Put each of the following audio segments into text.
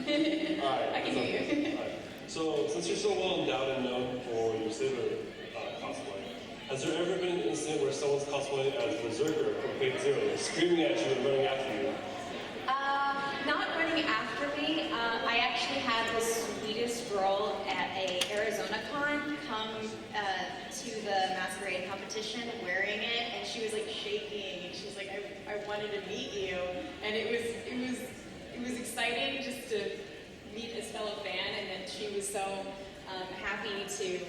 Alright. I can hear you. Alright. So, since you're so well endowed and known for your saber cosplay, has there ever been an incident where someone's cosplaying as Berserker from Fate Zero, screaming at you and running after you? Not running after me. I actually had the sweetest girl at a Arizona con come to the masquerade competition wearing it, and she was like shaking, and she's like, I wanted to meet you, and it was exciting just to meet this fellow fan, and then she was so happy to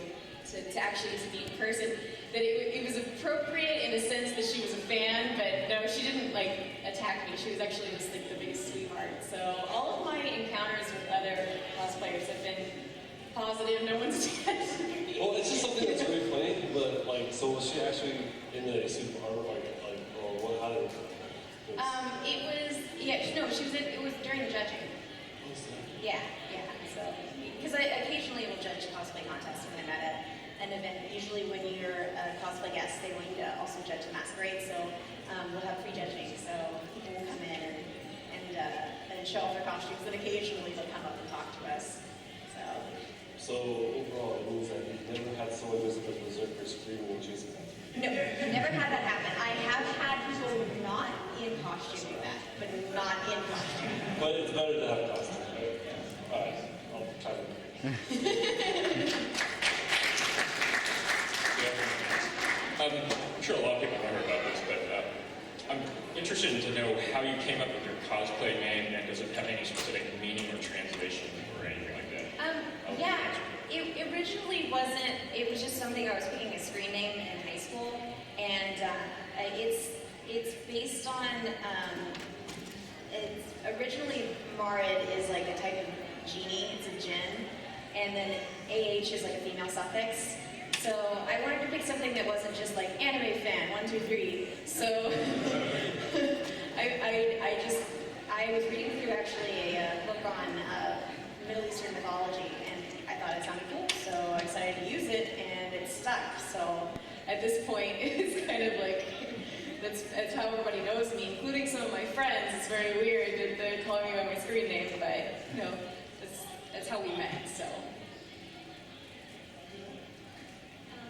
actually get to meet in person that it was appropriate in a sense that she was a fan, but no, she didn't like attack me. She was actually just like the biggest sweetheart. So all of my encounters with other cosplayers have been positive. No one's attacked me. Well, it's just something that's very funny, but like, so was she actually in the suit of armor, or what? How did it? It was during the judging. Yeah. So, because I occasionally will judge cosplay contests when I'm at an event. Usually when you're a cosplay guest, they want you to also judge the masquerade, so we'll have pre-judging. So people will come in and show off their costumes, and occasionally they'll come up and talk to us. So overall, it means that you've never had someone dressed up as Berserker screaming and chasing after you? No, never had that happen. I have had people not in costume do that, but not in costume. But it's better to have a costume, right? Alright, I'll try to. I'm sure a lot of people wonder about this, but I'm interested to know how you came up with your cosplay name, and does it have any specific meaning or translation or anything like that? Yeah, it originally wasn't, it was just something I was picking a screen name in high school, and it's based on, it's originally Marid is like a type of genie, it's a djinn, and then AH is like a female suffix. So I wanted to pick something that wasn't just like anime fan, 1, 2, 3. So I was reading through actually a book on Middle Eastern mythology, and I thought it sounded cool, so I decided to use it, and it stuck. So at this point, it's kind of like, that's how everybody knows me, including some of my friends. It's very weird that they're calling me by my screen name, but you know, that's how we met, so.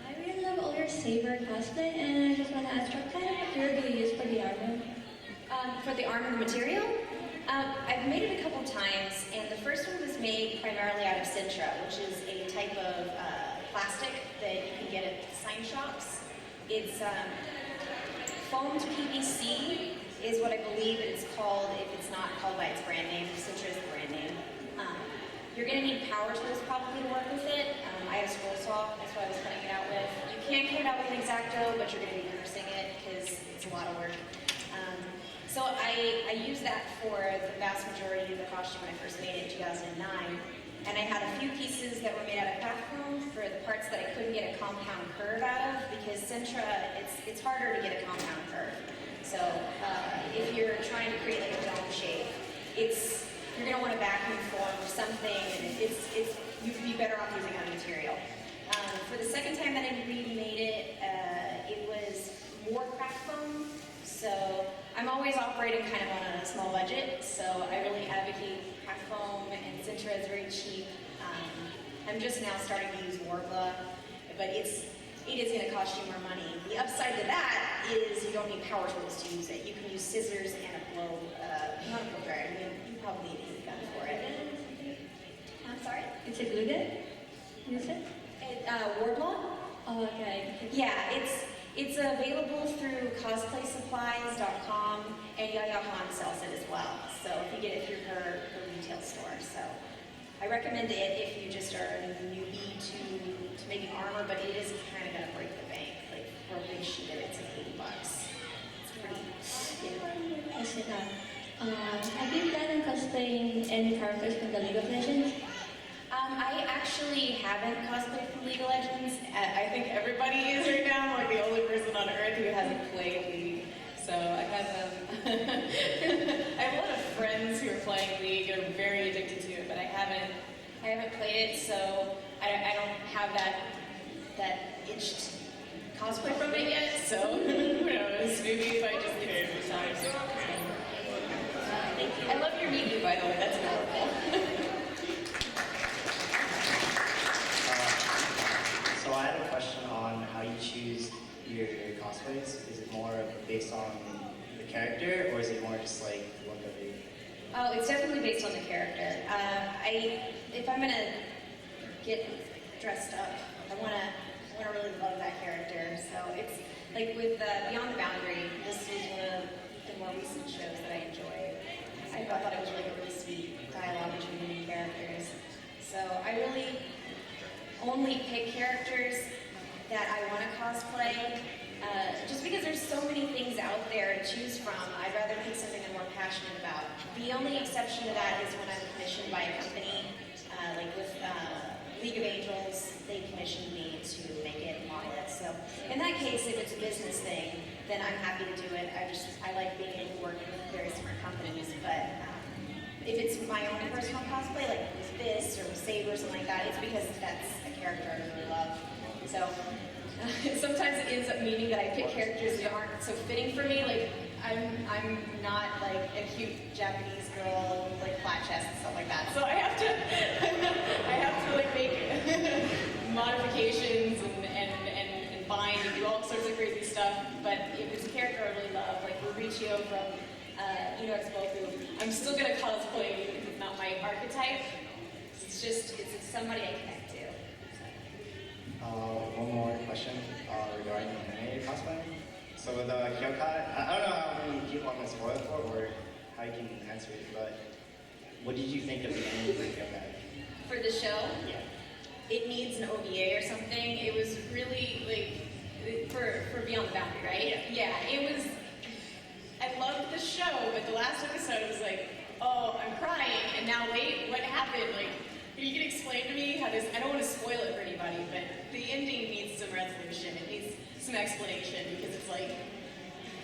I really love all your saber cosplay, and I just want to ask, what kind of material do you use for the armor? For the armor material, I've made it a couple times, and the first one was made primarily out of Sintra, which is a type of plastic that you can get at sign shops. It's foamed PVC is what I believe it's called, if it's not called by its brand name. Sintra is the brand name. You're going to need power tools probably to work with it. I have a scroll saw, that's what I was cutting it out with. You can cut it out with an X-Acto, but you're going to be nursing it because it's a lot of work. So I used that for the vast majority of the costume when I first made it in 2009. And I had a few pieces that were made out of craft foam for the parts that I couldn't get a compound curve out of, because Sintra, it's harder to get a compound curve. So if you're trying to create like a dome shape, you're going to want to vacuum form something, and you'd be better off using other material. For the second time that I remade it, it was more craft foam. So I'm always operating kind of on a small budget, so I really advocate craft foam, and Sintra is very cheap. I'm just now starting to use Wargla, but it is going to cost you more money. The upside to that is you don't need power tools to use it. You can use scissors and a blow, not a blow dryer. I mean, you probably need a heat gun for it. I'm sorry? It's a glue gun? You said? Wardlaw? Oh, okay. Yeah, it's available through cosplaysupplies.com, and Yaya Han sells it as well. So if you get it through her retail store. So I recommend it if you just are a newbie to making armor, but it is kind of going to break the bank. Like for a big sheet of it, it's like $80. It's pretty. Yeah. I said that. Have you planned on cosplaying any characters from the League of Legends? I actually haven't cosplayed from League of Legends. I think everybody is right now. I'm like the only person on Earth who hasn't played League. So I have a lot of friends who are playing League and are very addicted to it, but I haven't played it, so I don't have that itch to cosplay from it yet. So who knows? Maybe if I just get it a few times. I love your meet, by the way. That's adorable. is it more just like the look of it? Oh, it's definitely based on the character. If I'm gonna get dressed up, I wanna really love that character. So it's like with Beyond the Boundary. This was one of the more recent shows that I enjoyed. I thought it was like a really sweet dialogue between the characters. So I really only pick characters that I want to cosplay. Just because there's so many things out there to choose from, I'd rather pick something I'm more passionate about. The only exception to that is when I'm commissioned by a company, like with League of Angels, they commissioned me to make it models. So in that case, if it's a business thing, then I'm happy to do it. I like being able to work with various different companies. But if it's my own personal cosplay, like with Fist or with Saber or something like that, it's because that's a character I really love. So sometimes it ends up meaning that I pick characters that aren't so fitting for me. Like I'm not like a cute Japanese girl with like flat chest and stuff like that. So I have to like make modifications and bind and do all sorts of crazy stuff. But if it's a character I really love, like Mauricio from Boku, I'm still gonna cosplay even if it's not my archetype. It's somebody I connect to. One more question regarding anime cosplay. So with the Hyokai, I don't know how many people I'm gonna spoil it for or how you can answer it, but what did you think of the ending for Hyokai? For the show? Yeah. It needs an OVA or something. It was really like for Beyond the Boundary, right? Yeah. It was. I loved the show, but the last episode was like, oh, I'm crying, and now wait, what happened? Like, you can explain to me how this? I don't want to spoil it for anybody, but the ending needs some resolution. It needs some explanation because it's like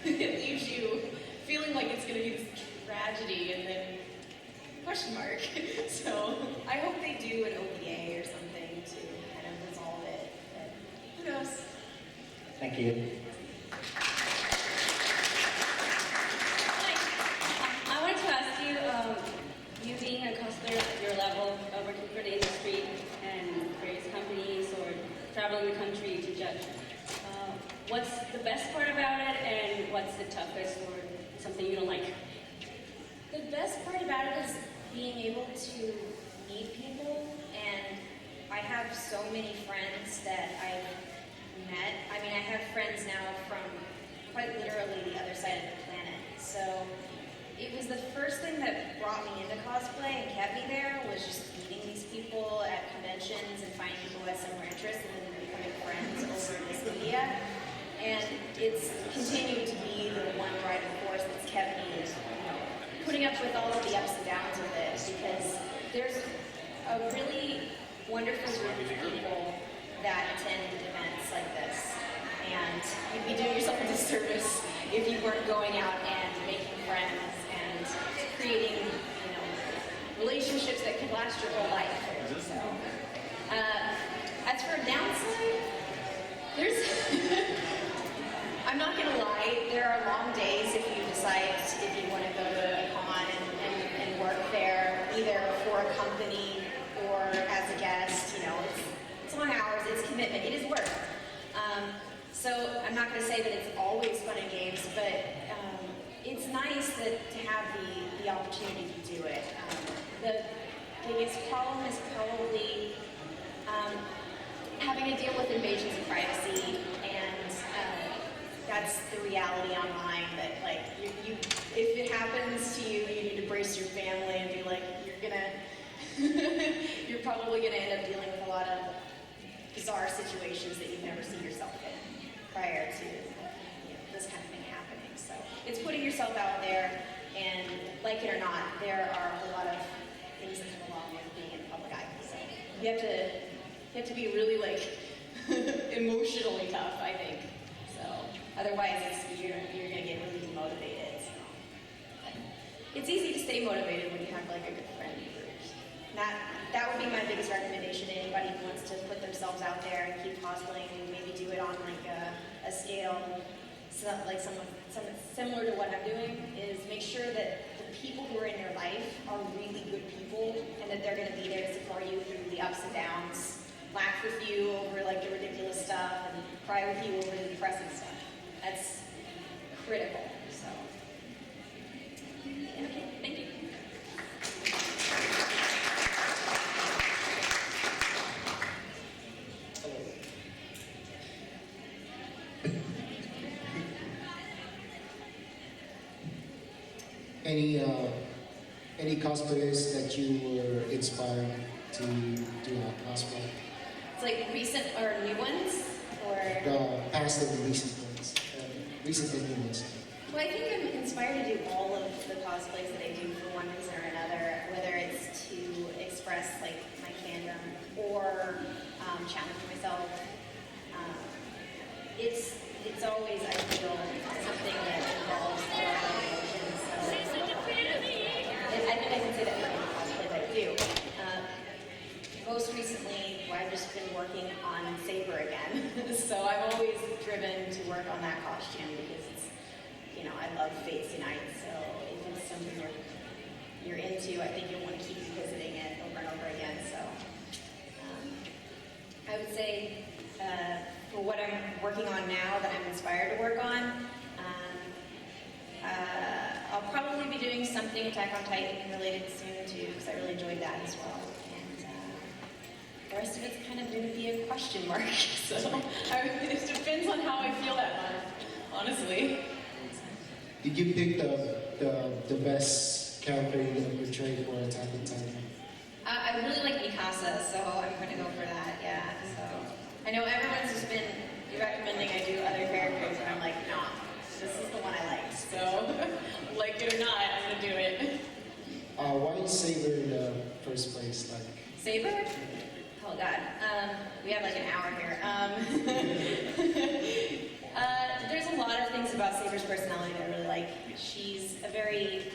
it leaves you feeling like it's going to be this tragedy, and then question mark. So I hope they do an OVA or something to kind of resolve it. But who knows? Thank you. I wanted to ask you, you being a cosplayer at your level, working for the industry and various companies or traveling the country to judge, what's the best part about it and what's the toughest or something you don't like? The best part about it is being able to meet people, and I have so many friends that I've met. I mean, I have friends now from quite literally the other side of the planet. So it was the first thing that brought me into cosplay and kept me there was just meeting these people at conventions and finding people who had similar interests and then becoming friends over this media. And it's continued to be the one driving force that's kept me, putting up with all of the ups and downs of this, because there's a really wonderful group of people that attend events like this. And you'd be doing yourself a disservice if you weren't going out and making friends and creating, relationships that can last your whole life. So, as for a downside, I'm not gonna lie, there are long days if you decide if you want to go to a con and work there, either for a company or as a guest. It's long hours, it's commitment, it is work. So I'm not going to say that it's always fun and games, but it's nice to have the opportunity to do it. The biggest problem is probably having to deal with invasions of privacy, and that's the reality online. That if it happens to you, you need to brace your family and be like, you're probably gonna end up dealing with a lot of bizarre situations that you've never seen yourself in prior to this kind of thing happening. So it's putting yourself out there, and like it or not, there are a lot of things that come along with being in the public eye. So you have to be really emotionally tough, I think. So otherwise, you're gonna get really demotivated. So. It's easy to stay motivated when you have a good friend group. That would be my biggest recommendation to anybody who wants to put themselves out there and keep cosplaying and maybe do it on a scale something similar to what I'm doing, is make sure that the people who are in your life are really good people and that they're going to be there to support you through the ups and downs, laugh with you over the ridiculous stuff, and cry with you over the depressing stuff. That's critical. So any any cosplayers that you were inspired to do a cosplay? It's like recent or new ones, or The past and the recent ones, recent and new ones. well, I think I'm inspired to do all of the cosplays that I do for one reason or another, whether it's to express like my fandom or challenge myself. It's always, I feel, something that involves a lot of emotions. So I think I can say that for any cosplay that I do. Most recently, I've just been working on Saber again. So I'm always driven to work on that costume because it's, you know, I love Fates Unite. So if it's something you're into, I think you'll want to keep revisiting it over and over again. So I would say for what I'm working on now that I'm inspired to work on, I'll probably be doing something Attack on Titan related soon too, because I really enjoyed that as well. And the rest of it's kind of going to be a question mark. So it depends on how I feel that month, honestly. Did you pick the best character you're gonna portray for Attack on Titan? I really like Mikasa, so I'm going to go for that, yeah. So I know everyone's just been recommending I do other characters, and I'm like, nah, this is the one I like. So, like it or not, I'm going to do it. Why Saber in the first place? Like, Saber? Oh God, we have like an hour here. There's a lot of things about Saber's personality that I really like. She's a very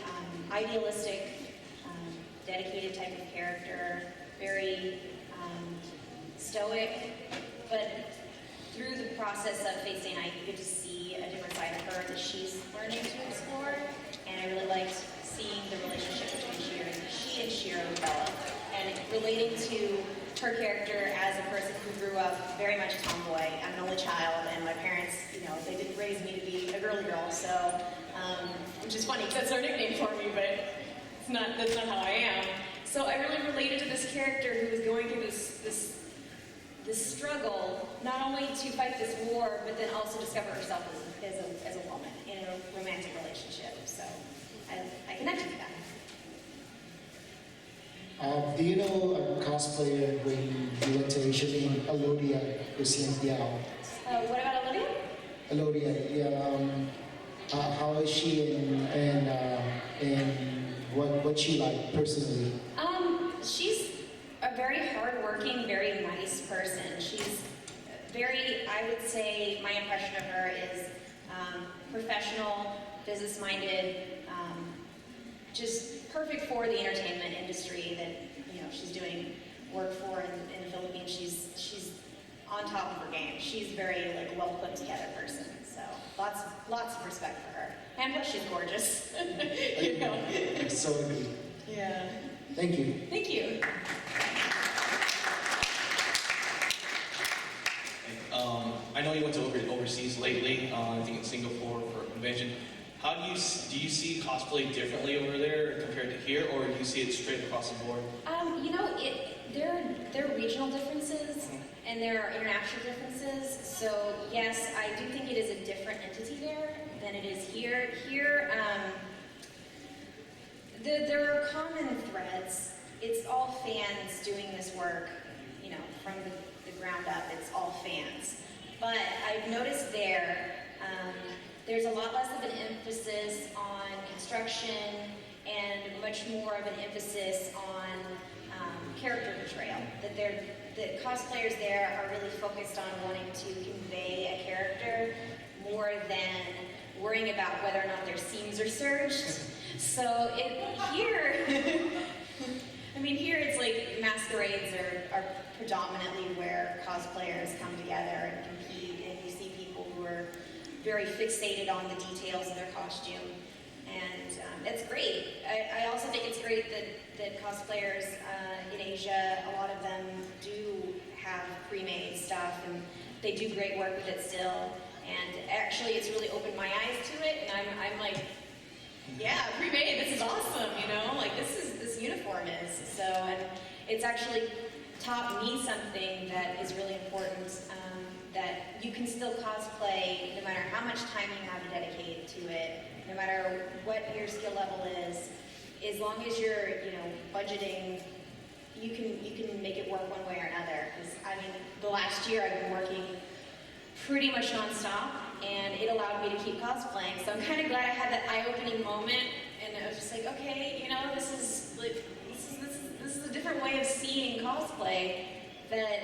idealistic, dedicated type of character, very stoic, but through the process of Fate Stay Night, you get to see a different side of her that she's learning to explore, and I really liked seeing the relationship between she and Shiro develop, and relating to her character as a person who grew up very much a tomboy. I'm an only child, and my parents, you know, they didn't raise me to be a girly girl, so, which is funny, because that's her nickname for me, but that's not how I am. So I really related to this character who was going through this struggle, not only to fight this war, but then also discover herself as a woman in a romantic relationship. So I connected with that. do you know a cosplayer when you went to Asia named Alodia Lucientiao? What about Olivia? Alodia, yeah. How is she and what she like personally? She's a very hardworking, very nice person. She's very, I would say, my impression of her is professional, business-minded, just perfect for the entertainment industry that she's doing work for in the Philippines. She's on top of her game. She's very well put together person. So lots of respect for her. And plus she's gorgeous. So agree. Yeah. Thank you. Thank you. I know you went to overseas lately, I think in Singapore for a convention. How do you see cosplay differently over there compared to here, or do you see it straight across the board? There are regional differences and there are international differences. So yes, I do think it is a different entity there than it is here. Here, there are common threads. It's all fans doing this work, from the ground up. It's all fans. But I've noticed there's a lot less of an emphasis on construction and much more of an emphasis on character portrayal. That cosplayers there are really focused on wanting to convey a character more than worrying about whether or not their seams are serged. So here, here it's like masquerades are predominantly where cosplayers come together and compete, and you see people who are very fixated on the details of their costume, and it's great. I also think it's great that cosplayers in Asia, a lot of them do have pre-made stuff, and they do great work with it still, and actually it's really opened my eyes to it, and I'm like, yeah, pre-made, this is awesome, this uniform is. So, and it's actually taught me something that is really important, that you can still cosplay no matter how much time you have to dedicate to it, no matter what your skill level as long as you're, budgeting, you can make it work one way or another. Because I mean, the last year I've been working pretty much nonstop, and it allowed me to keep cosplaying. So I'm kind of glad I had that eye-opening moment, and I was just like, okay, this is like this is a different way of seeing cosplay that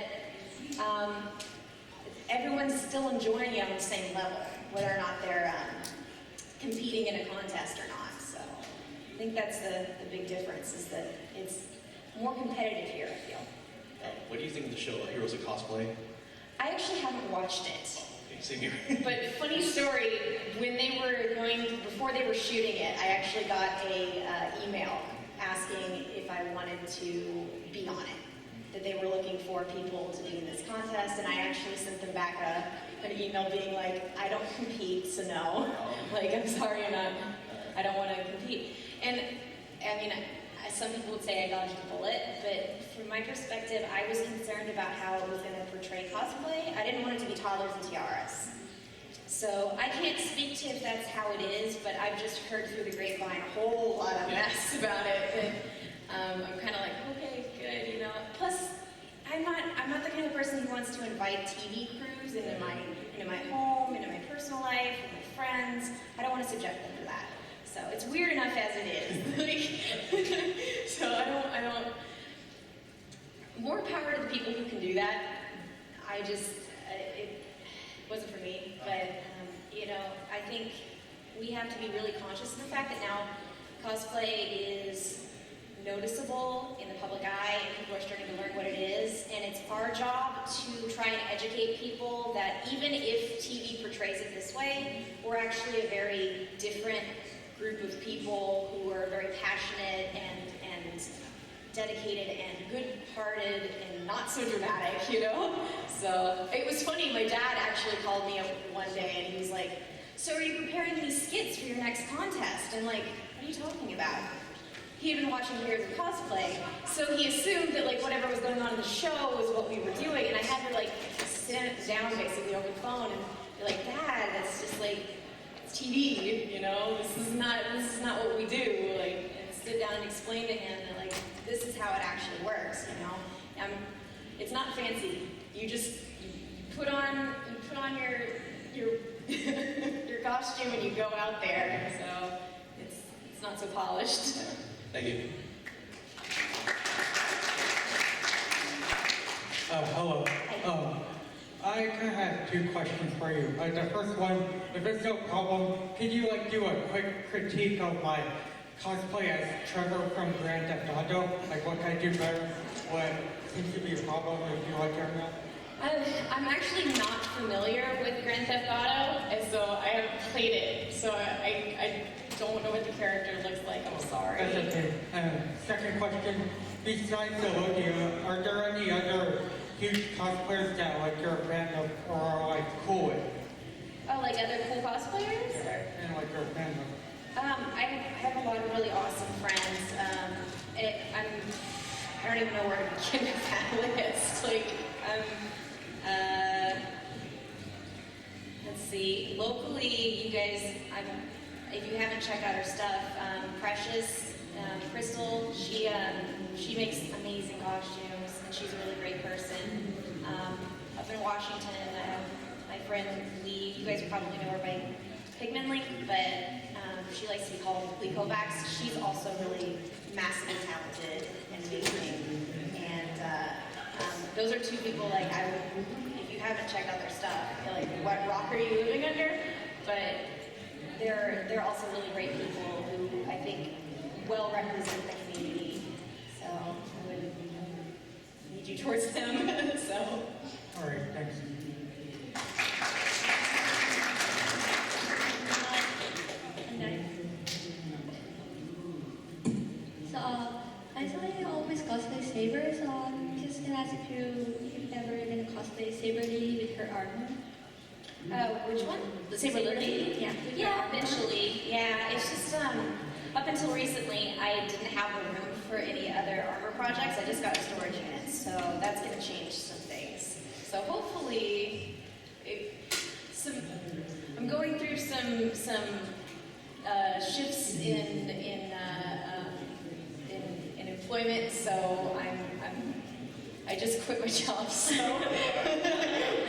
everyone's still enjoying it on the same level, whether or not they're competing in a contest or not. So I think that's the big difference, is that it's more competitive here, I feel. What do you think of the show Heroes of Cosplay? I actually haven't watched it. Okay, same here. But funny story, before they were shooting it, I actually got a email asking if I wanted to be on it. That they were looking for people to be in this contest, and I actually sent them back an email being like, I don't compete, so no. Like, I'm sorry, I don't want to compete. And I mean, some people would say I dodged a bullet, but from my perspective, I was concerned about how it was going to portray cosplay. I didn't want it to be toddlers and tiaras. So I can't speak to if that's how it is, but I've just heard through the grapevine a whole lot of mess about it. And I'm kind of like, okay, good, Plus, I'm not the kind of person who wants to invite TV crews into my home, into my personal life, with my friends. I don't want to subject them to that. So it's weird enough as it is. So I don't. More power to the people who can do that. It wasn't for me, but I think we have to be really conscious of the fact that now cosplay is noticeable in the public eye, and people are starting to learn what it is, and it's our job to try and educate people that even if TV portrays it this way, we're actually a very different group of people who are very passionate and dedicated and good-hearted and not so dramatic, So it was funny, my dad actually called me up one day and he was like, so are you preparing any skits for your next contest? I'm like, what are you talking about? He had been watching Heroes of Cosplay, so he assumed that whatever was going on in the show was what we were doing, and I had to sit down basically over the phone and be like, Dad, that's just it's TV, this is not what we do, and sit down and explain to him that this is how it actually works, it's not fancy. You just put on your your costume and you go out there, so it's not so polished. Thank you. Hello. I kind of have two questions for you. The first one, if it's no problem, could you do a quick critique of my cosplay as Trevor from Grand Theft Auto? What can I do better? What seems to be a problem, if you like it or not? I'm actually not familiar with Grand Theft Auto, and so I haven't played it, so I don't know what the character looks like. I'm sorry. That's okay. Second question, besides Elodia, are there any other huge cosplayers that you're a fan of or are cool with? Oh, other cool cosplayers? And you're a fan of? I have a lot of really awesome friends. I don't even know where to begin with that list. Let's see. Locally, you guys, if you haven't checked out her stuff, Precious, Crystal, she makes amazing costumes, and she's a really great person. Up in Washington, I have my friend Lee. You guys probably know her by Pigment Link, but she likes to be called Lee Kovacs. She's also really massively talented and amazing. And those are two people if you haven't checked out their stuff, you're like, what rock are you living under? But they're also really great people who I think well represent the community. So I would lead you towards them. So. All right, thanks. So, I saw you always cosplay Saber, so I'm just gonna ask if you've ever gonna cosplay Saber Lily with her armor. Which one? The Saber Lily? Yeah. Yeah, eventually. Yeah, it's just up until recently, I didn't have the room for any other armor projects. I just got a storage unit, so that's gonna change some things. So hopefully, I'm going through some shifts in employment, so I just quit my job, so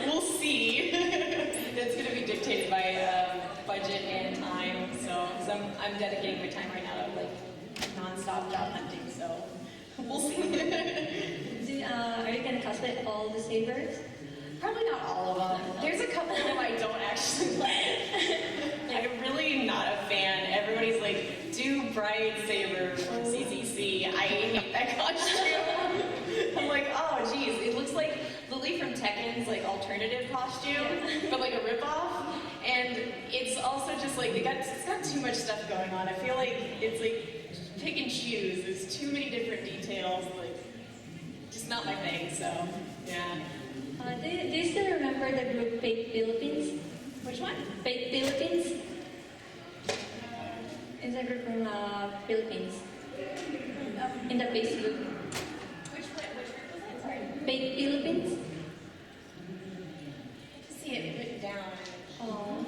we'll see. It's going to be dictated by budget and time, so because I'm dedicating my time right now to like non-stop job hunting, so we'll see. Are you gonna cosplay all the sabers? Probably not all of them. There's a couple of them I don't actually like. I'm really not a fan. Everybody's like, do Bright Saber from CCC. I hate that costume. I'm like, oh geez, it looks like Lily from Tekken's like alternative costume, but like a ripoff. And it's also just like it's got too much stuff going on. I feel like it's like pick and choose. There's too many different details. Like, just not my thing. So yeah. Do you still remember the group Fake Philippines? Which one? Fake Philippines? It's a group from Philippines. In the Facebook. Which group was it? Sorry. Fake Philippines? I see it written down. Oh,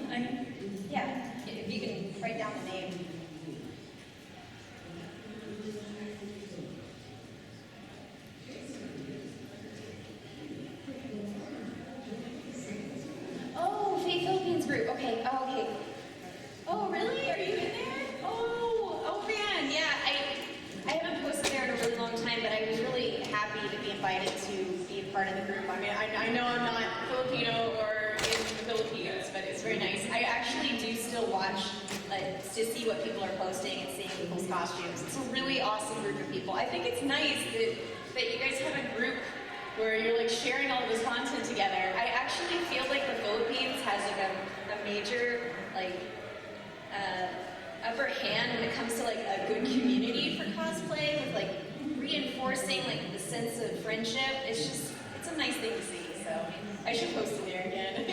Yeah, if you can write down the name. Oh, Fate Philippines group. Okay. Oh, okay. Oh, really? Are you in there? Oh man. Yeah, I haven't posted there in a really long time, but I was really happy to be invited to be a part of the group. I mean, I know I'm not Filipino or in the Philippines, but it's very nice. I actually do still watch to see what people are posting and seeing people's costumes. It's a really awesome group of people. I think it's nice that you guys have a group where you're like sharing all of this content together. I actually feel like the Philippines has like a major like upper hand when it comes to like a good community for cosplay with like reinforcing like the sense of friendship. It's a nice thing to see. So I should post it there again.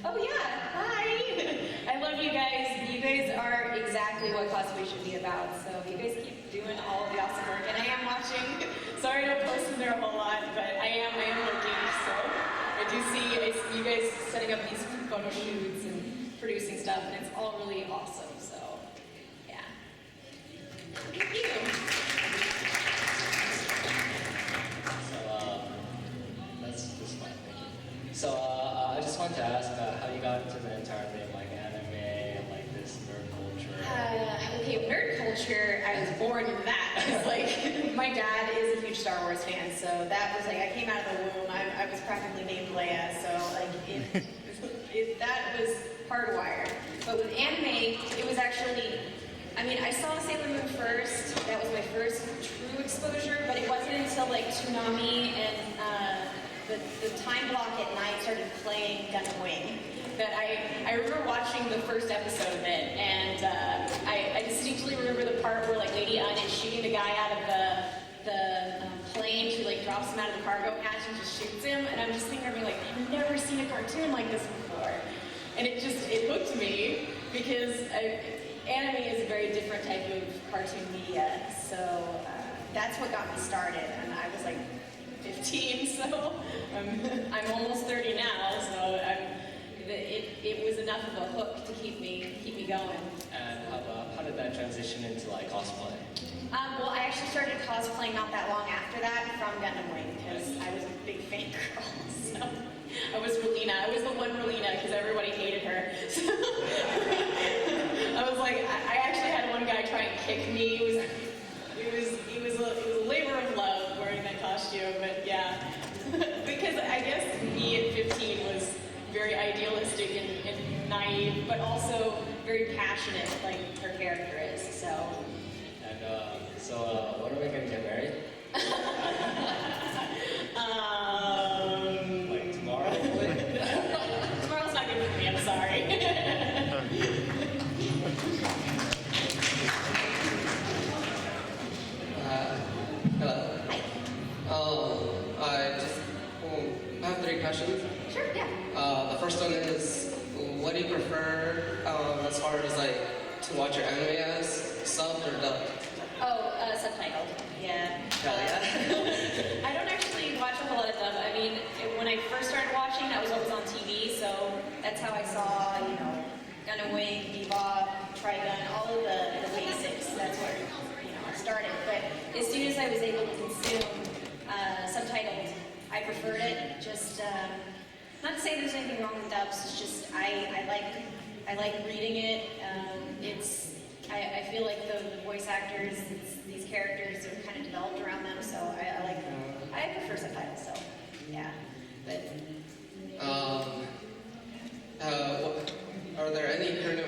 Oh yeah, hi! I love you guys. You guys are exactly what cosplay should be about. So you guys keep doing all of the awesome work. And I am watching. Sorry I don't post in there a whole lot, but I am looking. So I do see you guys setting up these photo shoots and producing stuff, and it's all really awesome. So yeah. Thank you. So that's fine. Thank you. So I just wanted to ask how you got into the entire thing, like anime and like this nerd culture. Okay, nerd culture, I was born into that. It's like, my dad is a huge Star Wars fan, so that was like, I came out of the womb, I was practically named Leia, so like, that was hardwired. But with anime, it was actually, I mean, I saw Sailor Moon first, that was my first true exposure, but it wasn't until like Toonami and the time block at night started playing Gundam Wing that I remember watching the first episode of it, and I distinctly remember the part where like Lady Un is shooting the guy out of the plane. She like drops him out of the cargo hatch and just shoots him, and I'm just thinking, like, I've never seen a cartoon like this before, and it hooked me because anime is a very different type of cartoon media, so that's what got me started, and I was like 15, so I'm almost 30 now, so it was enough of a hook to keep me going. And how did that transition into like cosplay? Well, I actually started cosplaying not that long after that from Gundam Wing because I was a big fan girl. So I was Relina. I was the one Relina because everybody hated her. So I was like, I actually had one guy try and kick me. It was a labor of love wearing that costume, but yeah, because I guess me at 15 was very idealistic and naive, but also very passionate, like her character is. So. And when are we gonna get married? Like tomorrow, hopefully? Tomorrow's not good for me. I'm sorry. Hello. Hi. I have 3 questions. Sure. Yeah. The first one is, what do you prefer as far as like to watch your anime as, subbed or dubbed? Oh, subtitled. Yeah. Hell yeah. I don't actually watch a whole lot of dub. I mean, when I first started watching, that was what was on TV, so that's how I saw, Gundam Wing, Bebop, Trigun, all of the basics. That's where, I started. But soon as I was able to consume subtitled, I preferred it. Just not to say there's anything wrong with dubs. It's just I like reading it. I feel like the voice actors, these characters are kind of developed around them, so I prefer subtitles. So yeah, but. Are there any current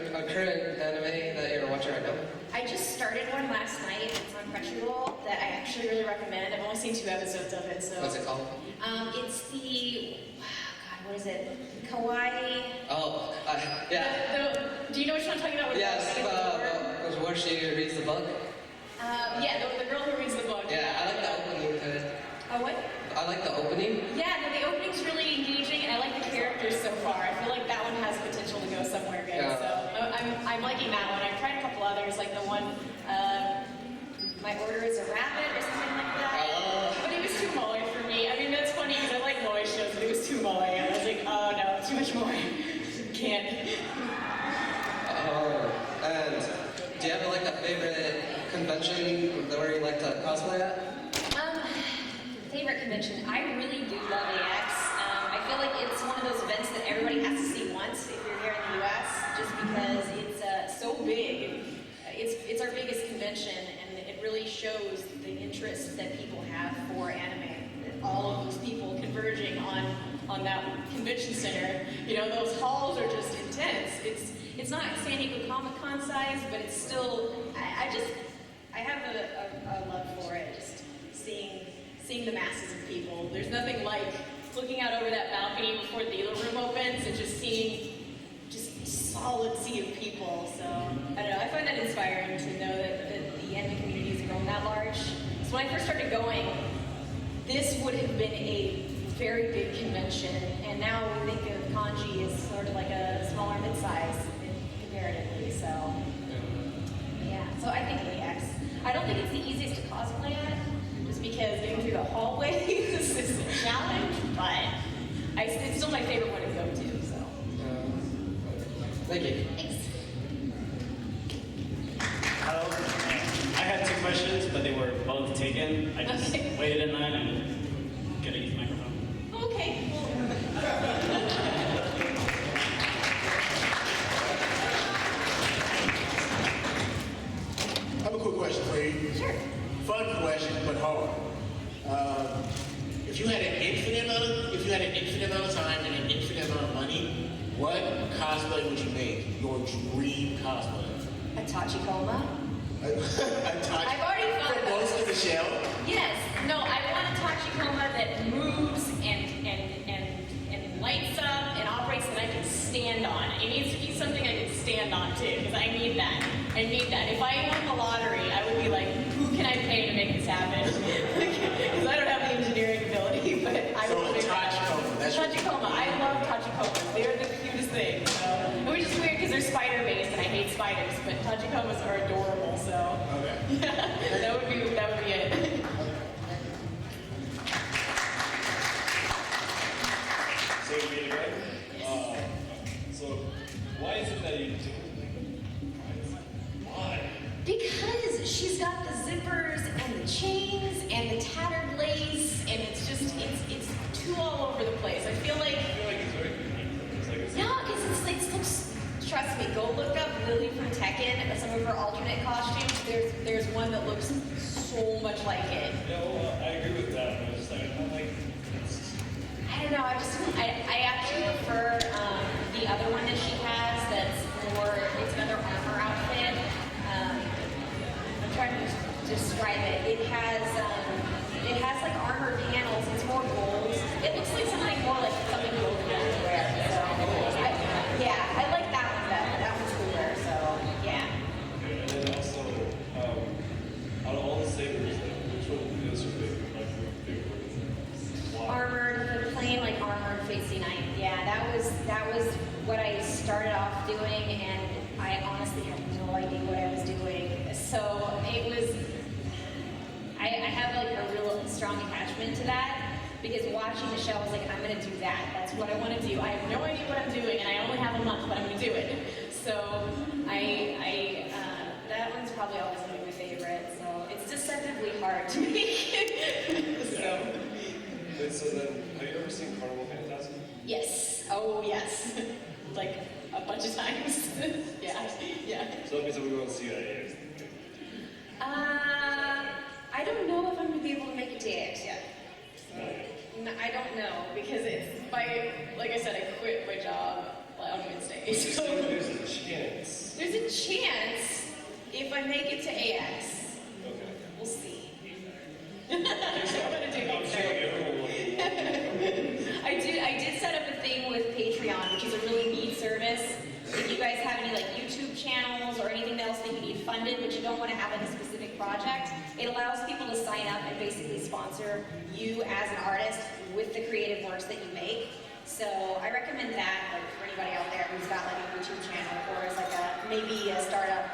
anime that you're watching right now? I just started one last night. It's on Crunchyroll that I actually really recommend. I've only seen 2 episodes of it. So What's it called? It's the God, what is it? Kawaii. Oh, yeah. Do you know what I'm talking about? Yes, where she reads the book. Yeah, the girl who reads the book. Yeah, I like the opening to it. Oh, what? I like the opening. Yeah, no, the opening's really engaging, and I like the characters so far. I feel like that one has potential to go somewhere good. Yeah. So I'm liking that one. I've tried a couple others, like the one, My Order is a Rabbit or something like that. But it was too moe for me. I mean, that's funny because I like moe shows, but it was too moe. I was like, oh no, too much moe. Can't. And do you have like a favorite convention where you like to cosplay at? Favorite convention? I really do love AX. I feel like it's one of those events that everybody has to see once if you're here in the US, just because it's so big. It's our biggest convention, and it really shows the interest that people have for anime. All of those people converging on that convention center. You know, those halls are just intense. It's not San Diego Comic-Con size, but it's still. I have a love for it. Just seeing the masses of people. There's nothing like looking out over that balcony before the dealer room opens and just seeing just solid sea of people. So I don't know. I find that inspiring to know that the anime community has grown that large. So when I first started going, this would have been a very big convention, and now we think of Conji as sort of like a smaller mid-size comparatively. So yeah. So I think AX. I don't think it's the easiest to cosplay at, just because getting through the hallways is a challenge, but it's still my favorite one to go to, so. Thank you. Thanks. Hello. I had 2 questions, but they were both taken. I just waited in line and get to use the microphone. Okay, cool. I have a quick question for you. Sure. Fun question, but hard. If you had an infinite amount of time and an infinite amount of money, what cosplay would you make? Your dream cosplay? A Tachikoma? I've already thought for about Ghost in the Shell? Yes. No, I want a Tachikoma that moves and lights up and operates that I can stand on. It needs to be something I can stand on too, because I need that. I need that. If I won the lottery, I would be like, who can I pay to make this happen? Because I don't have the engineering ability, but I would make Tachikoma. Tachikoma. I love Tachikomas. They're the cutest thing. So, which is weird because they're spider-based and I hate spiders, but Tachikomas are adorable. So Okay. that would be it. So you made it right? So why is it that you do it? Why? Because she's got the zippers and the chains and the tattered lace, and it's just it's too all over the place. I feel like I feel like it's very unique. It's like it's yeah, because it looks. Trust me, go look up Lily from Tekken. Some of her alternate costumes. There's one that looks so much like it. Yeah, well, I agree with that, but it's like I'm like it's I don't know. I actually prefer the other one that she has. That's more. It's another armor outfit. I'm trying to describe it. It has like armor panels. It's more gold. It looks like something more like something golden would wear. So I like that one better. That one's cooler. So yeah. okay. And then also, out of all the sabers, which one is your favorite? Like your favorite? Why? Armored, the plain like armored facing knight. Yeah, that was what I started off doing, and I honestly had no idea what I was doing. So it was. I have like a real strong attachment to that because watching the show, I was like, I'm gonna do that. That's what I want to do. I have no idea what I'm doing, and I only have a month, but I'm gonna do it. So that one's probably always gonna be my favorite. So it's deceptively hard hard to make. So, Wait, so then, have you ever seen Carnival Phantasm? yes. Oh, yes. Like a bunch of times. Yeah. So that means that we won't see AX. I don't know if I'm going to be able to make it to AX yet. No, I don't know, because it's like I said, I quit my job on Wednesday. So There's a chance. there's a chance if I make it to AX. Okay. We'll see. I'm gonna do I'm sure everyone will. I did set up a thing with Patreon, which is a really neat service. If you guys have any like YouTube channels or anything else that you need funded, but you don't want to have like a specific project, it allows people to sign up and basically sponsor you as an artist with the creative works that you make. So I recommend that, like for anybody out there who's got like a YouTube channel or is like maybe a startup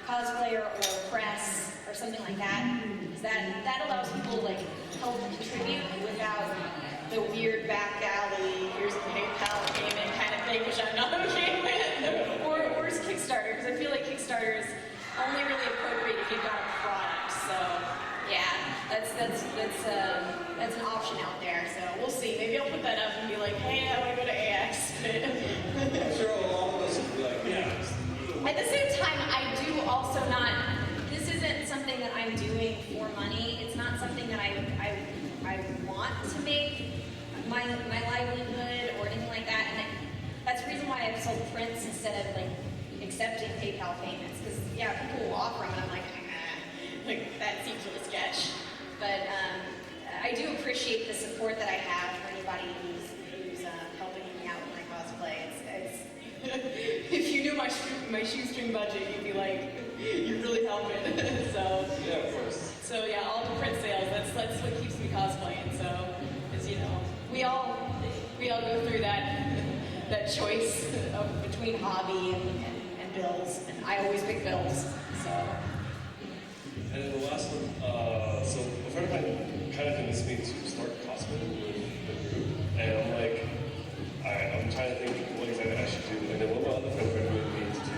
cosplayer or press or something like that. That allows people to like help contribute without the weird back alley, here's a PayPal payment kind of thing, which I'm not okay with. Or is Kickstarter, because I feel like Kickstarter is only really appropriate if you've got a product. So yeah, that's an option out there. So we'll see. Maybe I'll put that up and be like, hey, I want to go to AX. I'm sure a lot of us will be like, yeah. At the same time, I do also not. This isn't something that I'm doing for money. It's not something that I want to make my livelihood or anything like that. And that's the reason why I've sold prints instead of like accepting PayPal payments. Because yeah, people will offer them, and I'm like, like that seems really sketch. But I do appreciate the support that I have for anybody who's helping me out with my cosplay. It's if you knew my shoestring budget, you'd be like, you're really helping. So Yeah, of course. so yeah, all the print sales. That's what keeps me cosplaying. So it's we all go through that choice between hobby and bills, and I always pick bills. So. And then the last one, so a friend of mine kind of convinced me to start cosplaying with the group, and I'm like, I'm trying to think what exactly I should do. And then one of my other friends recommended me to do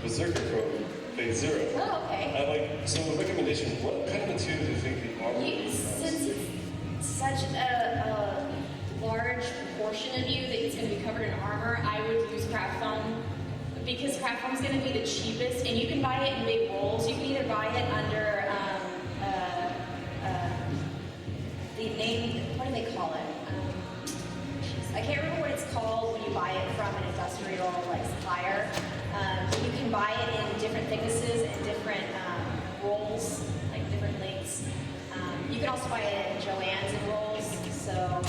Berserker from Phase Zero. Oh, okay. I'm like, so a recommendation, what kind of material do you think the armor would Since it's such a large portion of you that it's going to be covered in armor, I would use craft foam. Because craft foam is going to be the cheapest, and you can buy it in big rolls. You can either buy it under the name, what do they call it? I can't remember what it's called when you buy it from an industrial like supplier. You can buy it in different thicknesses and different rolls, like different lengths. You can also buy it in Joann's in rolls. So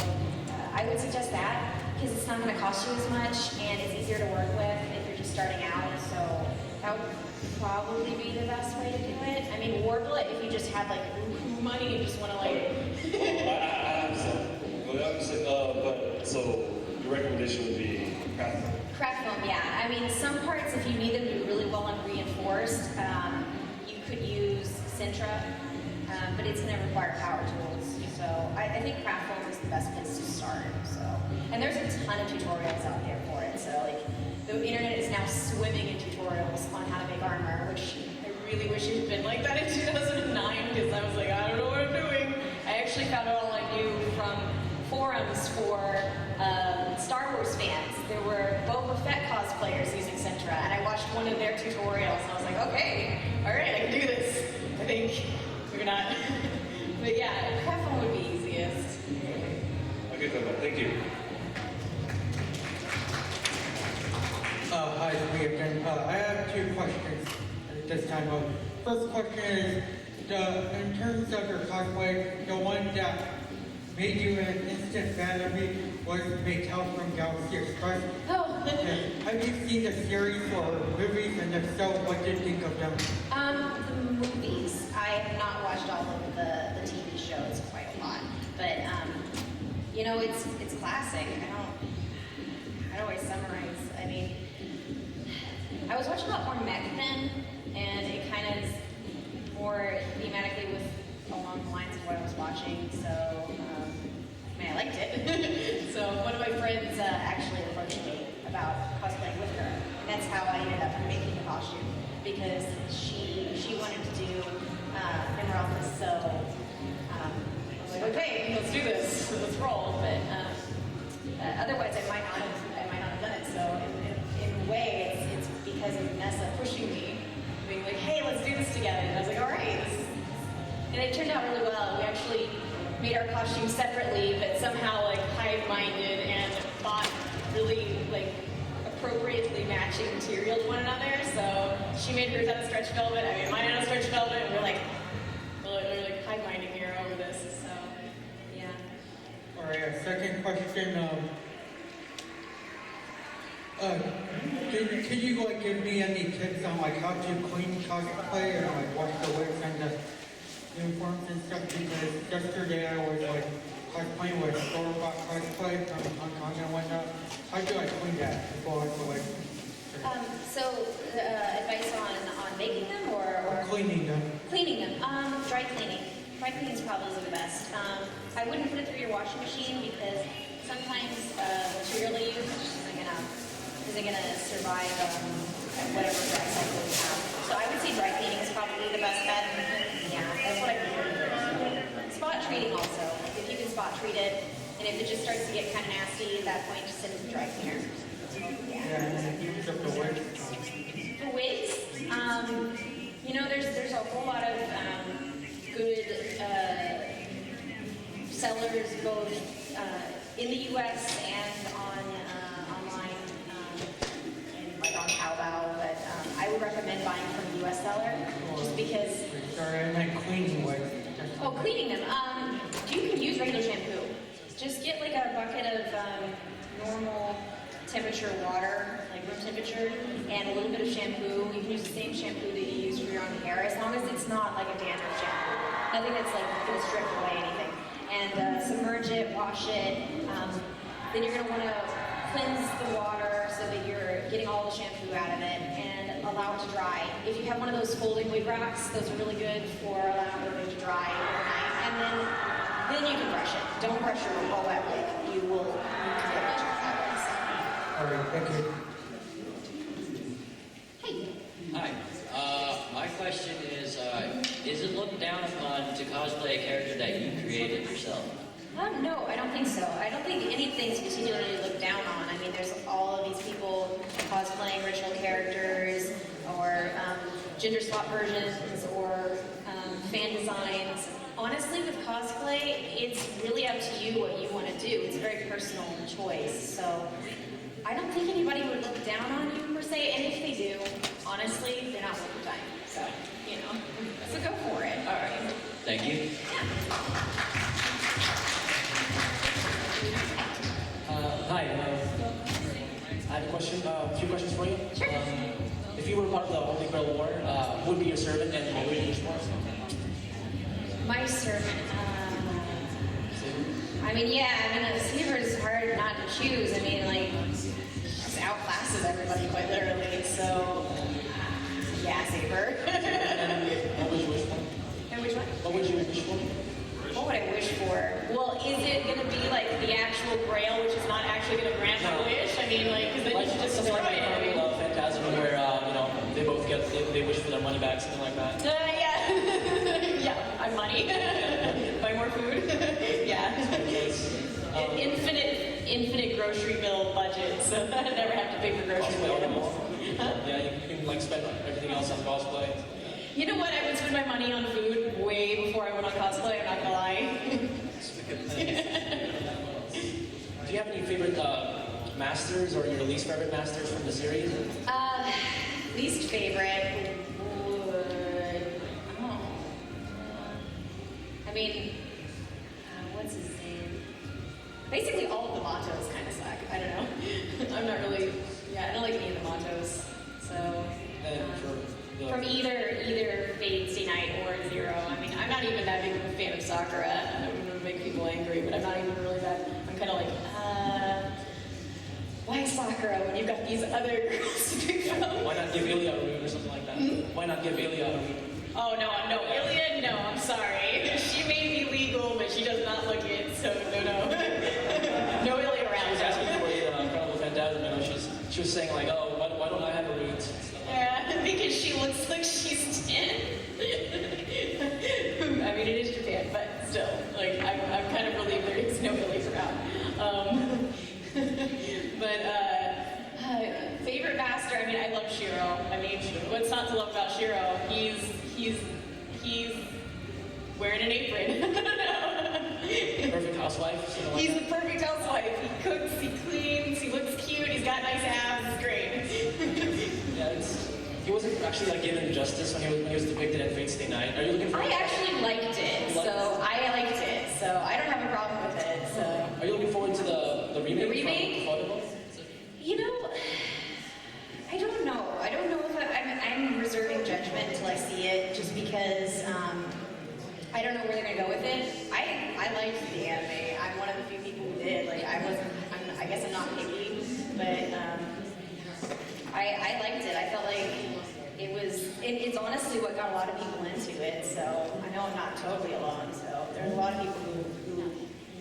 I would suggest that because it's not going to cost you as much and it's easier to work with if you're just starting out. So that would probably be the best way to do it. I mean, warble it if you just have like money and just want to like. I have some. But so your recommendation would be craft foam. Craft foam, yeah. I mean, some parts, if you need them to be really well and reinforced, you could use Sintra, but it's going to require power tools. So I think craft foam is the best place to start. So, and there's a ton of tutorials out there for it. So like, the internet is now swimming in tutorials on how to make armor, which I really wish it had been like that in 2009 because I was like, I don't know what I'm doing. I actually found out all I knew from forums for Star Wars fans. There were Boba Fett cosplayers using Sintra, and I watched one of their tutorials, and I was like, okay, all right, I can do this. I think we're not. But yeah, craft foam would be easiest. Okay, thank you. Hi, it's me again. I have two questions at this time. First question is, in terms of your cosplay, the one that made you an instant fan of me was Maytel from Galaxy Express. Oh. Have you seen the series or movies, and if so, what did you think of them? The movies. I have not watched all of the TV shows quite a lot, but you know, it's classic. I don't always summarize. I mean, I was watching a lot more Mech then, and it kind of is more thematically with along the lines of what I was watching. So, I mean, I liked it. So one of my friends actually approached me about cosplaying with her, and that's how I ended up making the costume because she wanted to do Emerald it turned out really well. We actually made our costumes separately, but somehow like hive-minded and bought really like appropriately matching material to one another. So she made hers out of stretch velvet, I made mine out of stretch velvet, and we're like hive-minding here over this. So yeah. All right, second question. Can you like give me any tips on like how to clean cosplay and like wash the wigs and the uniforms and stuff? Because yesterday I was like cosplaying with store-bought cosplay from Hong Kong and whatnot. How do I clean that before I go like? Advice on making them or Cleaning them. Cleaning them. Dry cleaning. Dry cleaning is probably the best. I wouldn't put it through your washing machine because sometimes material they use isn't gonna survive whatever dry cycle we have. So I would say dry cleaning is probably the best bet. Yeah, that's what I prefer. Spot treating also. If you can spot treat it, and if it just starts to get kind of nasty at that point, just send it to the dry cleaner. Yeah, and then use up the wigs. The wigs, there's a whole lot of good sellers both in the U.S. and online, and like on Taobao. But I would recommend buying from a U.S. seller just because. Sorry, I meant cleaning wigs. Oh, cleaning them. You can use regular shampoo. Just get like a bucket of normal temperature water, like room temperature, and a little bit of shampoo. You can use the same shampoo that you use for your own hair, as long as it's not like a dandruff shampoo. Nothing that's like going to strip away anything. And submerge it, wash it. Then you're going to want to cleanse the water so that you're getting all the shampoo out of it, and allow it to dry. If you have one of those folding wig racks, those are really good for allowing the wig to dry overnight. And then you can brush it. Don't brush your whole wet wig. You can get a bunch of cavities. All right, thank you. Hi. My question is it looked down upon to cosplay a character that you created yourself? No, I don't think so. I don't think anything's particularly looked down on. I mean, there's all of these people cosplaying original characters, or gender swap versions, or fan designs. Honestly, with cosplay, it's really up to you what you want to do. It's a very personal choice. So I don't think anybody would look down on you per se, and if they do, honestly, they're not worth your time. So, so go for it. All right. Thank you. Hi. I have a few questions for you. Sure. If you were part of the Holy Grail War, who would be your servant and what would you use for? My servant. A Saber is hard not to choose. Just outclasses everybody quite literally. So, Saber. And what would you wish for? And which one? What would you wish for? What would I wish for? Well, is it going to be like the actual Grail, which is not actually going to grant my wish? Because then you should just something destroy like it. Phantasm, where they both they wish for their money back, something like that. Yeah, I'm money. Buy more food. Yeah. Infinite grocery bill budget, so I never have to pay for grocery bills. Yeah, you can spend everything else on cosplay. You know what? I would spend my money on food way before I went on cosplay. I'm not gonna lie. Do you have any favorite masters or your least favorite masters from the series? Least favorite would. What's his name? Basically, all of the mottos kind of suck. I don't know. I'm not really. Yeah, I don't like any of the mottos. So. From either Fate, Stay Night, or Zero. I'm not even that big of a fan of Sakura. I don't want to make people angry, but I'm not even really that. I'm kind of like, why Sakura when you've got these other girls to pick from? Why not give Ilya a rune or something like that? Why not give Ilya a rune? Oh, no, Ilya, no, I'm sorry. She may be legal, but she does not look it, so no. No Ilya around. I was asking for the Incredible Phantasm, she was saying like, oh, why don't I have a rune? Yeah, because she looks like she's 10. It is Japan, but still, I'm kind of relieved there is no Ilya around. Favorite master, I love Shiro. What's not to love about Shiro? He's wearing an apron. Perfect housewife. Something like He's that. the perfect housewife. He cooks, he cleans, he looks cute, he's got nice abs, it's great. Yeah, he wasn't actually like given justice when he was depicted in Fate Stay Night. Are you looking for? I actually liked it, so I liked it, so I don't have a problem with it. So. Are you looking forward to the remake? The remake? From Photo? You know, I don't know. I don't know if I'm reserving judgment until I see it, just because I don't know where they're gonna go with it. I liked the anime. I'm one of the few people who did. Like I guess I'm not picky, but I liked it. I felt like it's honestly what got a lot of people into it. So I know I'm not totally alone. So there's a lot of people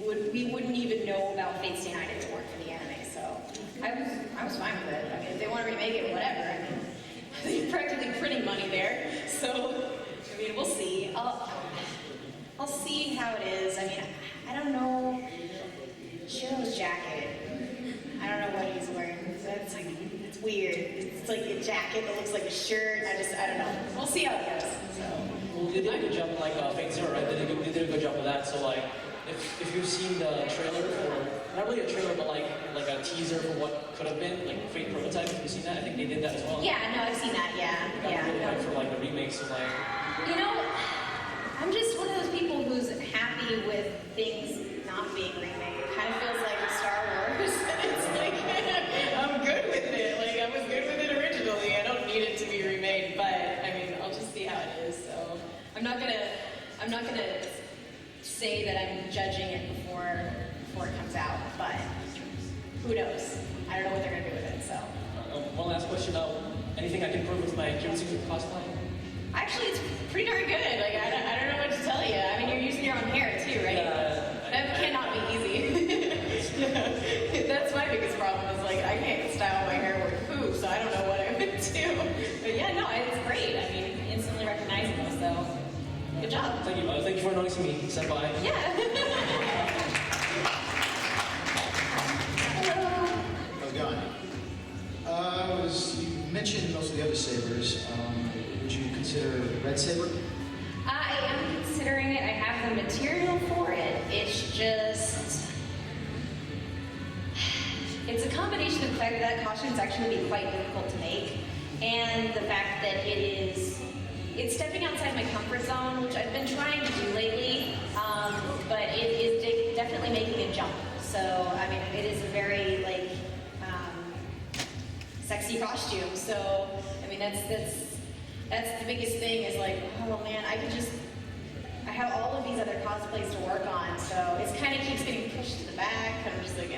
who we wouldn't even know about Fate Stay Night if it weren't for the anime. So I was fine with it. I mean, if they want to remake it, whatever. I mean, they're practically printing money there. So I mean, we'll see. I'll see how it is. I mean, I don't know Shiro's jacket. I don't know what he's wearing. That's like, it's weird. It's like a jacket that looks like a shirt. I don't know. We'll see how it goes. So. Well, they did a good job like Fate Zero, right? They did a good job with that. So like, if you've seen the trailer for, not really a trailer, but like a teaser for what could have been, like Fate Prototype, have you seen that? I think they did that as well. Yeah, no, I've seen that. Yeah. Really No. hyped for like the remake, so like. You know, I'm just one of those people who's happy with things not being remade. It kind of feels like Star Wars. It's like, I'm good with it. Like, I was good with it originally. I don't need it to be remade, but I mean, I'll just see how it is. So I'm not gonna say that I'm judging it before it comes out, but who knows? I don't know what they're gonna do with it, so. One last question. Anything I can prove with my Kyoto cosplay? Actually, it's pretty darn good. Like, I don't know what to tell you. I mean, you're using your own hair too, right? That cannot be easy. That's my biggest problem is like, I can't style my hair with poo, so I don't know what I would do. But yeah, no, it's great. I mean, instantly recognizable, so good job. Thank you. Thank you for noticing me, senpai. Yeah. How's it going? You mentioned most of the other sabers. Would you consider Red Saber? I am considering it. I have the material for it. It's just, it's a combination of the fact that costume is actually going to be quite difficult to make, and the fact that it's stepping outside my comfort zone, which I've been trying to do lately, but it is definitely making a jump. So, I mean, it is a very, like, sexy costume. So, I mean, that's the biggest thing is like, oh man, I have all of these other cosplays to work on, so it kind of keeps getting pushed to the back, kind of just like,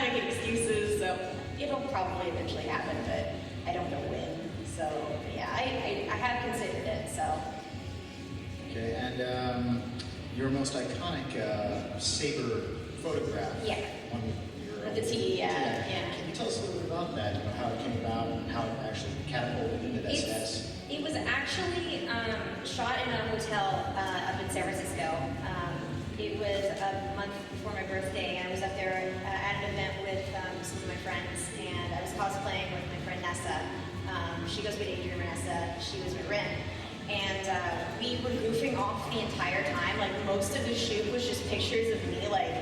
making excuses, so it'll probably eventually happen, but I don't know when. So, yeah, I have considered it, so. Okay, and your most iconic saber photograph. Yeah. On your The T, yeah. Can you tell us a little bit about that? You know, how it came about and how it actually catapulted into that status? It was actually shot in a hotel up in San Francisco. It was a month before my birthday, and I was up there at an event with some of my friends, and I was cosplaying with my friend Nessa. She goes by Adrian Nessa. She was with Rin. And we were goofing off the entire time. Like, most of the shoot was just pictures of me, like,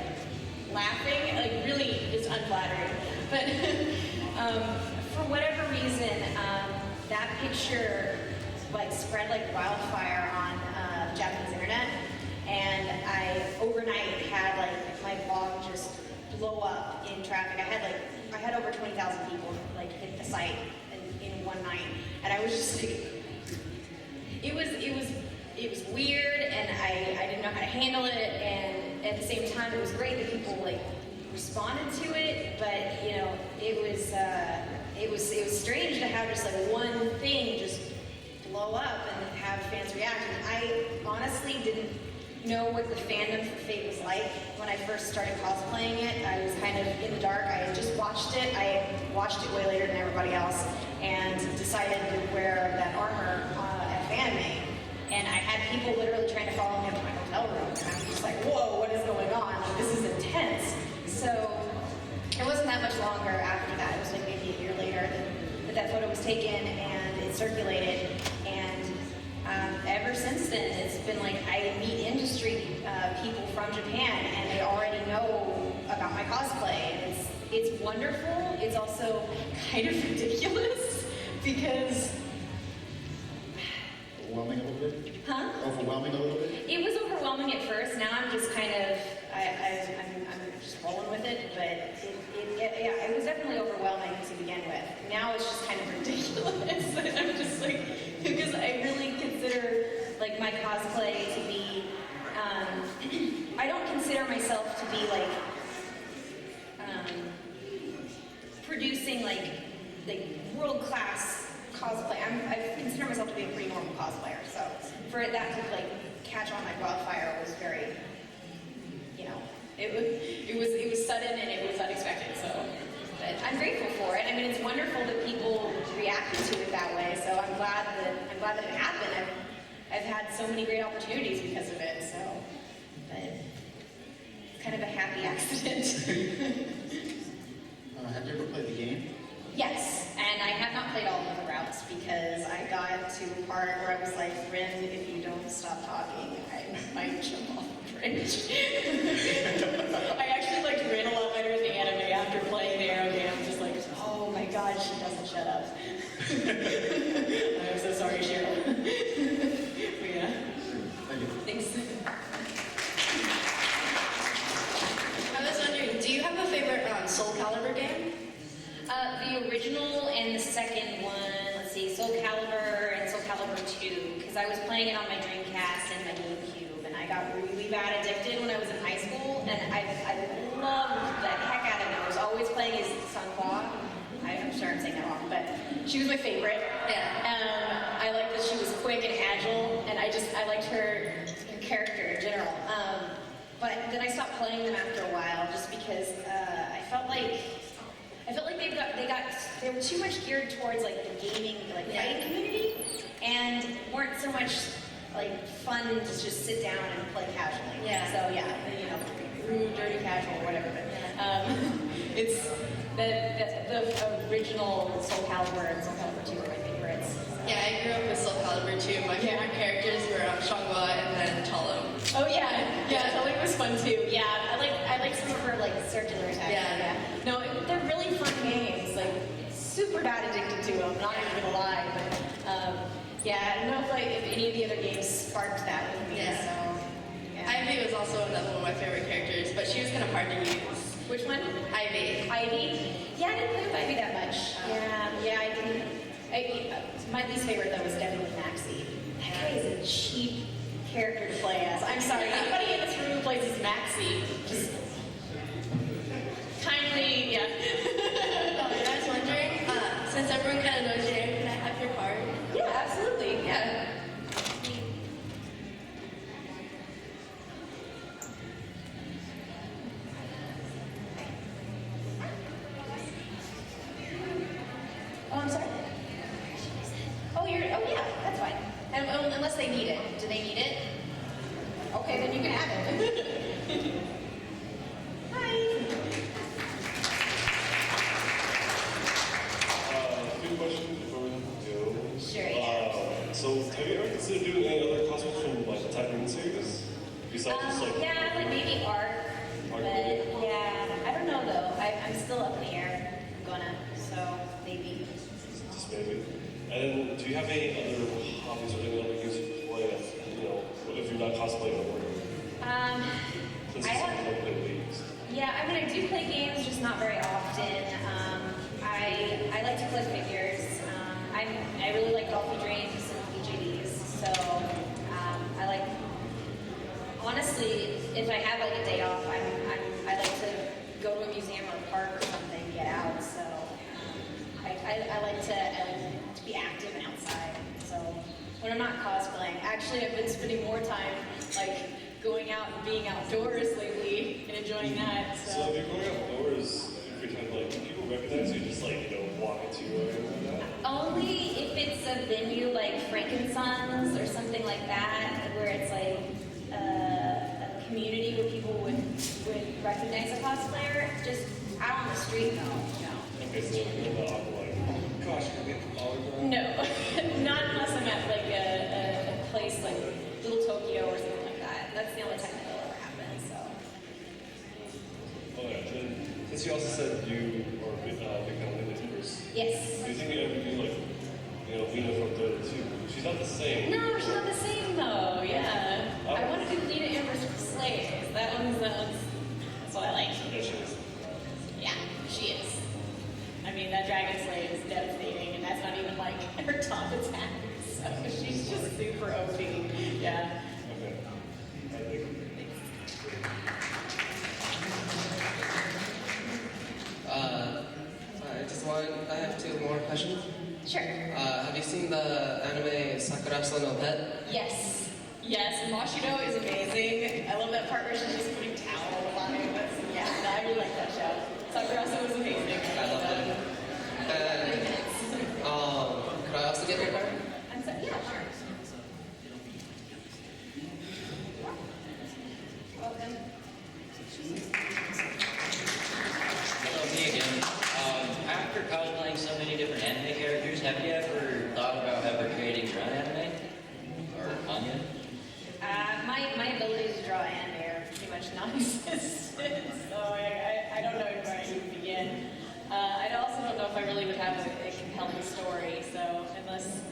laughing, like, really just unflattering. But for whatever reason, that picture like spread like wildfire on Japanese internet, and I overnight had like my blog just blow up in traffic. I had over 20,000 people like hit the site in one night, and I was just like, it was weird, and I didn't know how to handle it, and at the same time it was great that people like responded to it, but you know, it was strange to have just like one thing just blow up and have fans react. And I honestly didn't know what the fandom for Fate was like when I first started cosplaying it. I was kind of in the dark. I had just watched it. I watched it way later than everybody else, and decided to wear that armor at Fanime. And I had people literally trying to follow me up to my hotel room, and I was just like, whoa, what is going on? Like, this is intense. So it wasn't that much longer after that. It was like maybe a year later that photo was taken and it circulated. And ever since then, it's been like I meet industry people from Japan, and they already know about my cosplay. And it's wonderful. It's also kind of ridiculous because. Overwhelming a little bit? Huh? Overwhelming a little bit? It was overwhelming at first. Now I'm just kind of, I'm just rolling with it. But it was definitely overwhelming to begin with. Now it's just kind of ridiculous. And I'm just like, because I really consider like my cosplay to be, I don't consider myself to be like producing like world-class cosplay. I consider myself to be a pretty normal cosplayer, so for that to like catch on like wildfire was very, it was sudden and it was unexpected. So, but I'm grateful for it. I mean, it's wonderful that people reacted to it that way. So I'm glad that it happened. I've had so many great opportunities because of it. So, but it's kind of a happy accident. Have you ever played the game? Yes, and I have not played all of the routes because I got to a part where I was like, Rin, if you don't stop talking, I might jump off the bridge. I actually liked Rin a lot better in the anime after playing the Arrow game. I'm just like, oh my god, she doesn't shut up. I'm so sorry, Cheryl. But yeah. Thanks. I was wondering, do you have a favorite Soul Calibur game? The original and the second one, let's see, Soul Calibur and Soul Calibur 2, because I was playing it on my Dreamcast and my GameCube, and I got really bad addicted when I was in high school, and I loved the heck out of it. I was always playing as Sunhwa. I'm sure I'm saying that wrong, but she was my favorite. Yeah. I liked that she was quick and agile, and I liked her character in general. But then I stopped playing them after a while, just because I felt like they were too much geared towards like the gaming, like fighting community, and weren't so much like fun to just sit down and play casually. Yeah. So yeah, rude, dirty casual, or whatever. But it's the original Soul Calibur and Soul Calibur 2 are my favorites. Yeah, I grew up with Soul Calibur too. My favorite characters were Shangwa and then Talo. Oh yeah, Talo was fun too. Yeah, I like some of her like circular attacks. Yeah. No, they're really fun games. Like super bad addicted to them. Not even gonna lie, but yeah, I don't know if any of the other games sparked that with me. Yeah. So yeah. Ivy was also another one of my favorite characters, but she was kind of hard to use. Which one? Ivy. Ivy? Yeah, I didn't play with Ivy that much. Yeah, I didn't. My least favorite though was definitely Maxie. That guy is a cheap character to play as. I'm sorry, anybody in this room who plays as Maxie, just kindly, yeah. I was wondering, since everyone kind of knows your name, can I have your card? Yeah, absolutely, yeah. Oh, I'm sorry? Oh, yeah, that's fine. Unless they need it. Do they need it? Okay, then you can have it. Hi. Few questions before we go. Sure, yeah. So, have you ever considered doing any other cosplays from like the Tycoon series? Besides just like Yeah, like maybe art. Art But related? yeah, I don't know though. I'm still up in the air. I'm gonna, so maybe. just maybe. And then, do you have any other hobbies or any other games you play that, if you're not cosplaying or whatever? Since I it's have. something you don't play leagues. Yeah, I mean, I do play games, just not very often. I like to collect figures. I really like Dolphy Dreams and BJDs. So I like. Honestly, if I have like a day off, I like to go to a museum or a park or something, get out. So I like to be active and outside. So when I'm not cosplaying, actually, I've been spending more time like going out and being outdoors lately and enjoying that. So if you're going outdoors, every time like do people recognize you, just like walk into you or anything like that? Only if it's a venue like Frankensons or something like that, where it's like a community where people would recognize a cosplayer. Just out on the street, no. Okay, so you're not like, gosh, can I get the autograph? No, not unless I'm at like a she also said you are a big fan of Lena Universe. Yes. Do you think you ever do like, Lena from Dota 2? She's not the same. No, she's not the same though. Yeah. I want to do Lena Amber's Slays. That's what I like. Yeah, she is. Yeah, she is. I mean, that Dragon Slay is devastating, and that's not even like her top attack. So she's just super OP. Yeah. Okay. I think. I have two more questions. Sure. Have you seen the anime Sakuraso no Pet? Yes. Yes, Mashiro is amazing. I love that part where she's just putting towels on him. Yeah, I really like that show. Sakuraso is amazing. I love it. And could I also get your card? I'm so, yeah, sure. Welcome. Hello, me again. After cosplaying so many different anime characters, have you ever thought about ever creating your own anime? Or manga? My ability to draw anime are pretty much non-existent, so I don't know where I would begin. I also don't know if I really would have a compelling story, so unless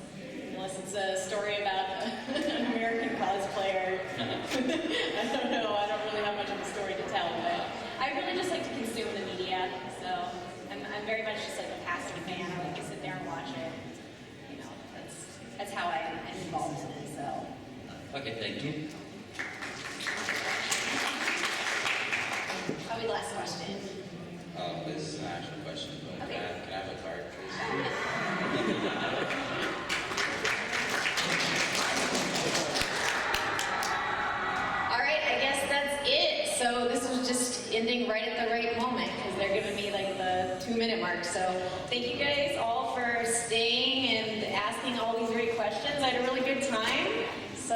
it's a story about an American cosplayer, I don't know, I don't really have much of a story to tell, but I really just like to consume the media, so I'm very much just like a passive fan. I like to sit there and watch it. That's how I'm involved in it, so. Okay, thank you. Probably the last question. This is an actual question, but Okay. can I have a card, please? All right, I guess that's it. So this was just ending right at the right moment because they're giving me like the 2-minute mark. So thank you guys all for staying and asking all these great questions. I had a really good time. So